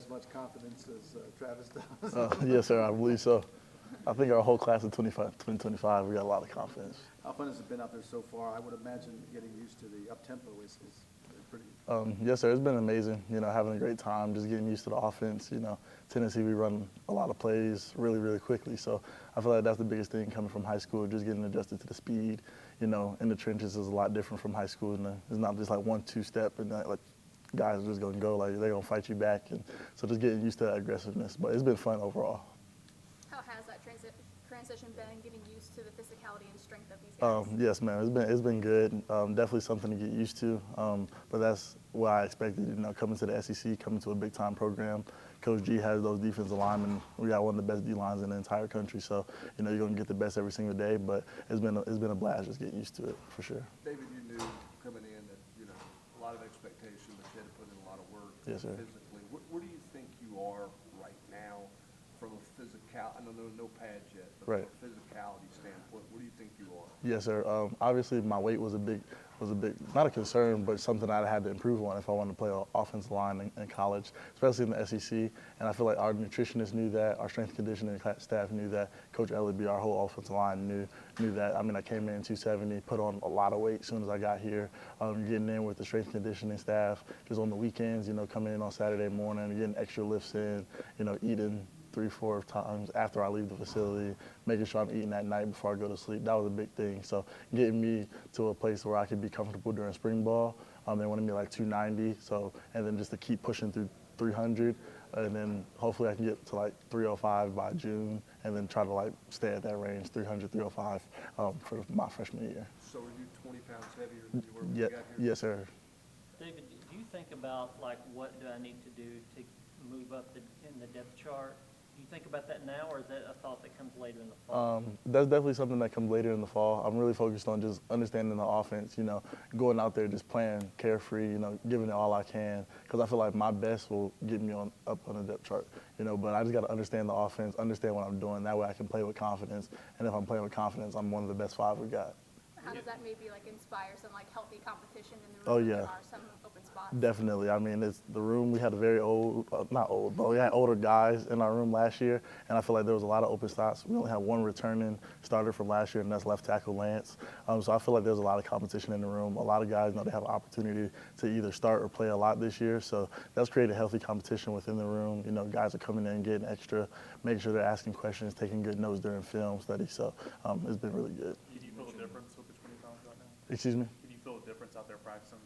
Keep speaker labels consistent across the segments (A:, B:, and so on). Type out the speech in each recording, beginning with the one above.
A: much confidence as Travis does.
B: Yes, sir, I believe so. I think our whole class of 2025, we got a lot of confidence.
A: How fun has it been out there so far? I would imagine getting used to the up-tempo is pretty.
B: Yes, sir, it's been amazing, having a great time, just getting used to the offense. Tennessee, we run a lot of plays really, really quickly. So I feel like that's the biggest thing coming from high school, just getting adjusted to the speed. In the trenches is a lot different from high school. And it's not just like 1-2 step and like guys are just going to go, like they're going to fight you back. And so just getting used to that aggressiveness. But it's been fun overall.
C: How has that transition been, getting used to the physicality and strength of these guys?
B: Yes, man, it's been good. Definitely something to get used to. But that's what I expected. Coming to the SEC, coming to a big time program. Coach G has those defensive linemen. We got one of the best D lines in the entire country. So you're gonna get the best every single day. But it's been a blast just getting used to it for sure.
D: David, you knew coming in that a lot of expectation, but you had to put in a lot of work.
B: Yes, sir.
D: Physically. Where do you think you are right now? From a physical, I know there are no pads yet, but
B: right.
D: From a physicality standpoint, what do you think you are?
B: Yes, sir. Obviously, my weight was a big, not a concern, but something I had to improve on if I wanted to play offensive line in college, especially in the SEC. And I feel like our nutritionists knew that, our strength conditioning staff knew that, Coach Ellerby, our whole offensive line knew that. I mean, I came in 270, put on a lot of weight as soon as I got here. Getting in with the strength conditioning staff, just on the weekends, coming in on Saturday morning, getting extra lifts in, eating 3-4 times after I leave the facility, making sure I'm eating at night before I go to sleep. That was a big thing. So getting me to a place where I could be comfortable during spring ball. They wanted me like 290. So, and then just to keep pushing through 300. And then hopefully I can get to like 305 by June and then try to like stay at that range, 300, 305 for my freshman year.
D: So are you 20 pounds heavier than you were when
B: Yeah,
D: you got here?
B: yes, sir.
E: David, do you think about like what do I need to do to move up in the depth chart? Do you think about that now, or is that a thought that comes later in the fall?
B: That's definitely something that comes later in the fall. I'm really focused on just understanding the offense, going out there just playing carefree, giving it all I can, because I feel like my best will get me up on the depth chart, but I just got to understand the offense, understand what I'm doing. That way I can play with confidence, and if I'm playing with confidence, I'm one of the best 5 we got.
C: How does that maybe like inspire some like healthy competition in the room?
B: Oh,
C: if
B: yeah.
C: There are some open spots.
B: Definitely. I mean, it's the room. We had a very old, not old, but we had older guys in our room last year, and I feel like there was a lot of open spots. We only had one returning starter from last year, and that's left tackle Lance. So I feel like there's a lot of competition in the room. A lot of guys know they have an opportunity to either start or play a lot this year, so that's created healthy competition within the room. Guys are coming in, getting extra, making sure they're asking questions, taking good notes during film study. So it's been really good.
F: Do you feel a difference with the 20 pounds right now?
B: Excuse me?
F: Can you feel a difference out there practicing,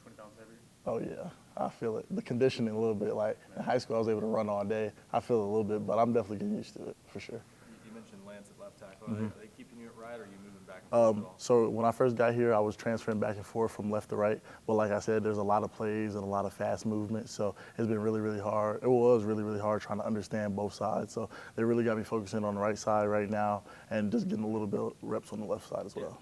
F: 20 pounds heavier?
B: Oh, yeah, I feel it. The conditioning a little bit. Like in high school, I was able to run all day. I feel it a little bit, but I'm definitely getting used to it for sure.
G: You mentioned Lance at left tackle. Are they keeping you at right, or are you moving back and forth at all?
B: So when I first got here, I was transferring back and forth from left to right. But like I said, there's a lot of plays and a lot of fast movement. So it's been really, really hard. It was really, really hard trying to understand both sides. So they really got me focusing on the right side right now and just getting a little bit of reps on the left side as well.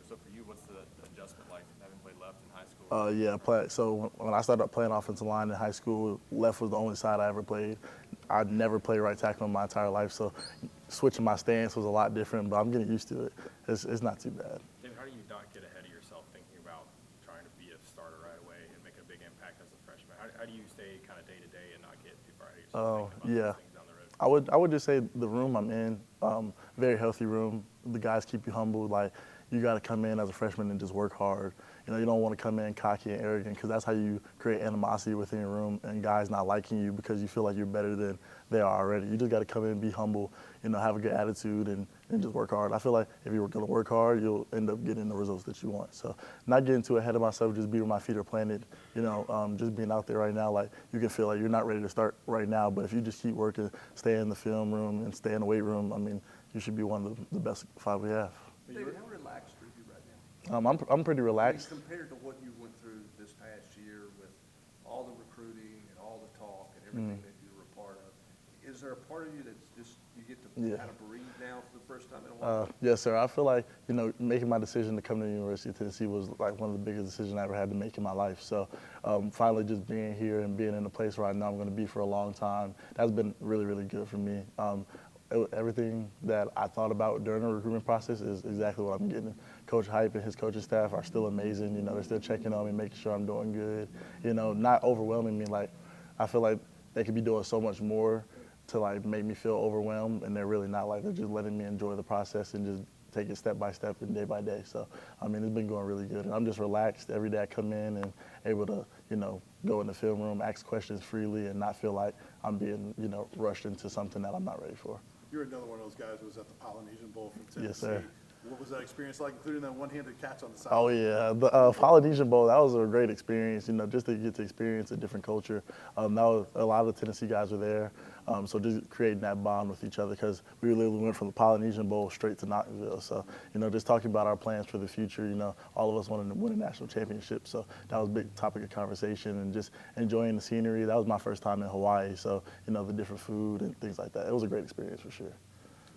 G: So for you, what's the adjustment like from having played left in high school?
B: So when I started playing offensive line in high school, left was the only side I ever played. I never played right tackle in my entire life, so switching my stance was a lot different, but I'm getting used to it. It's not too bad.
G: David, how do you not get ahead of yourself thinking about trying to be a starter right away and make a big impact as a freshman? How do you stay kind of day to day and not get too far ahead of yourself thinking about those things down the road?
B: I would just say the room I'm in, very healthy room. The guys keep you humble. Like, you got to come in as a freshman and just work hard. You don't want to come in cocky and arrogant, because that's how you create animosity within your room and guys not liking you because you feel like you're better than they are already. You just got to come in, be humble, have a good attitude, and just work hard. I feel like if you're going to work hard, you'll end up getting the results that you want. So not getting too ahead of myself, just be where my feet are planted. Just being out there right now, like you can feel like you're not ready to start right now, but if you just keep working, stay in the film room and stay in the weight room, I mean, you should be one of the best 5 we have.
D: David, how relaxed are you right now?
B: I'm pretty relaxed.
D: I mean, compared to what you went through this past year with all the recruiting and all the talk and everything that you were a part of, is there a part of you that's just, you get to kind of breathe now for the first time in a while?
B: Yes, sir. I feel like, making my decision to come to the University of Tennessee was like one of the biggest decisions I ever had to make in my life. So finally just being here and being in a place where I know I'm going to be for a long time, that's been really, really good for me. Everything that I thought about during the recruitment process is exactly what I'm getting. Coach Hype and his coaching staff are still amazing. They're still checking on me, making sure I'm doing good. Not overwhelming me. Like, I feel like they could be doing so much more to like make me feel overwhelmed, and they're really not. Like, they're just letting me enjoy the process and just take it step by step and day by day. So, I mean, it's been going really good. And I'm just relaxed every day I come in and able to, you know, go in the film room, ask questions freely, and not feel like I'm being, you know, rushed into something that I'm not ready for.
H: You're another one of those guys who was at the Polynesian Bowl from Tennessee.
B: Yes, sir.
H: What was that experience like, including that one-handed catch on the side?
B: Oh yeah, the Polynesian Bowl, that was a great experience. You know, just to get to experience a different culture. That was, a lot of the Tennessee guys were there, so just creating that bond with each other, because we literally went from the Polynesian Bowl straight to Knoxville. So, you know, just talking about our plans for the future. You know, all of us wanted to win a national championship, so that was a big topic of conversation, and just enjoying the scenery. That was my first time in Hawaii, so you know, the different food and things like that. It was a great experience for sure.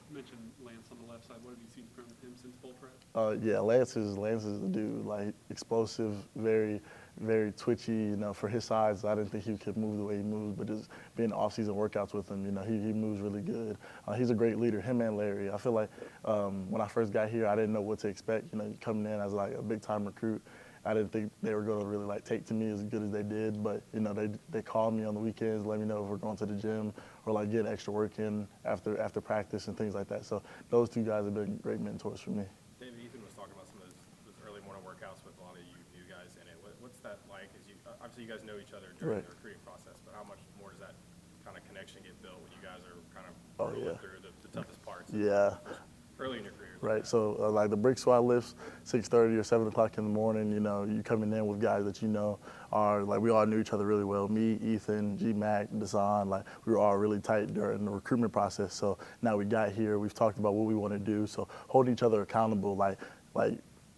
I: You mentioned Lance on the left side. What have you seen from him since bowl prep?
B: Yeah, Lance is the dude, like explosive, very, very twitchy. You know, for his size, I didn't think he could move the way he moves, but just being off-season workouts with him, you know, he moves really good. He's a great leader, him and Larry. I feel like when I first got here, I didn't know what to expect. You know, coming in as like a big-time recruit, I didn't think they were going to really like take to me as good as they did, but you know, they called me on the weekends, let me know if we're going to the gym or like getting extra work in after practice and things like that. So those two guys have been great mentors for me.
G: David, Ethan was talking about some of those early morning workouts with a lot of you guys in it. What's that like? As you obviously you guys know each other during
B: Right.
G: the recruiting process, but how much more does that kind of connection get built when you guys are kind of
B: Oh,
G: rolling
B: yeah.
G: through the toughest parts?
B: Yeah.
G: Early in your career.
B: Right, so like the brick squad lifts 6:30 or 7 o'clock in the morning. You know, you coming in with guys that you know are like, we all knew each other really well. Me, Ethan, G Mac, Dasan, like we were all really tight during the recruitment process. So now we got here, we've talked about what we want to do. So holding each other accountable, like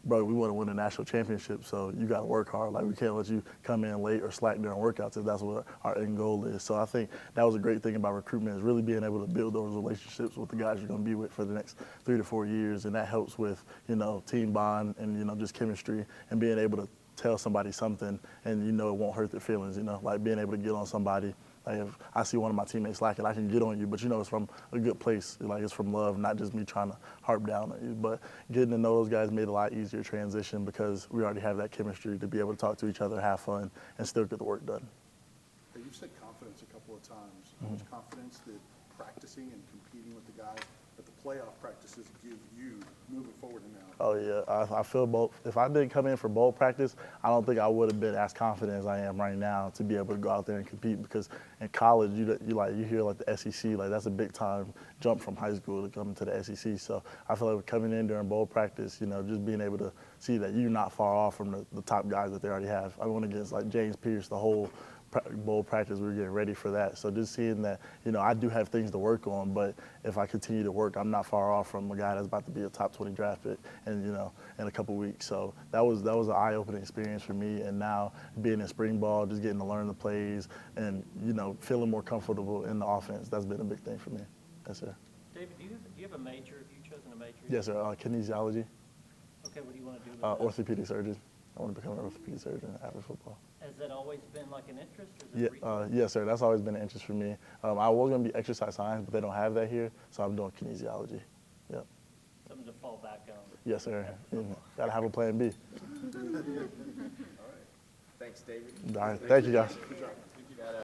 B: bro, we want to win a national championship, so you got to work hard. Like, we can't let you come in late or slack during workouts if that's what our end goal is. So I think that was a great thing about recruitment, is really being able to build those relationships with the guys you're going to be with for the next 3 to 4 years, and that helps with, you know, team bond and, you know, just chemistry and being able to tell somebody something and, you know, it won't hurt their feelings, you know, like being able to get on somebody. Like, if I see one of my teammates slacking, I can get on you, but you know it's from a good place. Like, it's from love, not just me trying to harp down on you. But getting to know those guys made it a lot easier transition, because we already have that chemistry to be able to talk to each other, have fun, and still get the work done.
H: Hey, you've said confidence a couple of times. How much confidence that practicing and competing with the guys at the playoff practices give you moving forward now?
B: Oh, yeah. I feel both. If I didn't come in for bowl practice, I don't think I would have been as confident as I am right now to be able to go out there and compete, because in college, you hear like the SEC, like that's a big time jump from high school to come to the SEC. So I feel like coming in during bowl practice, you know, just being able to see that you're not far off from the top guys that they already have. I went against like James Pierce the whole bowl practice. We were getting ready for that. So just seeing that, you know, I do have things to work on, but if I continue to work, I'm not far off from a guy that's about to be a top 20 draft pick, and, you know, in a couple weeks. So that was an eye-opening experience for me. And now being in spring ball, just getting to learn the plays and, you know, feeling more comfortable in the offense, that's been a big thing for me. Yes, sir.
E: David, do you have a major? Have you chosen a major?
B: Yes, sir. Kinesiology,
E: Okay, what do you want to do with that?
B: orthopedic surgeon. I want to become an orthopedic surgeon after football.
E: Has that always been like an interest, or is it
B: Yeah,
E: recent?
B: yes, sir. That's always been an interest for me. I was going to be exercise science, but they don't have that here, so I'm doing kinesiology. Yep.
E: Something to fall back on.
B: Yes, sir. Got to have a plan B.
J: All right. Thanks, David.
B: All right. Thank you, guys.
H: Good job.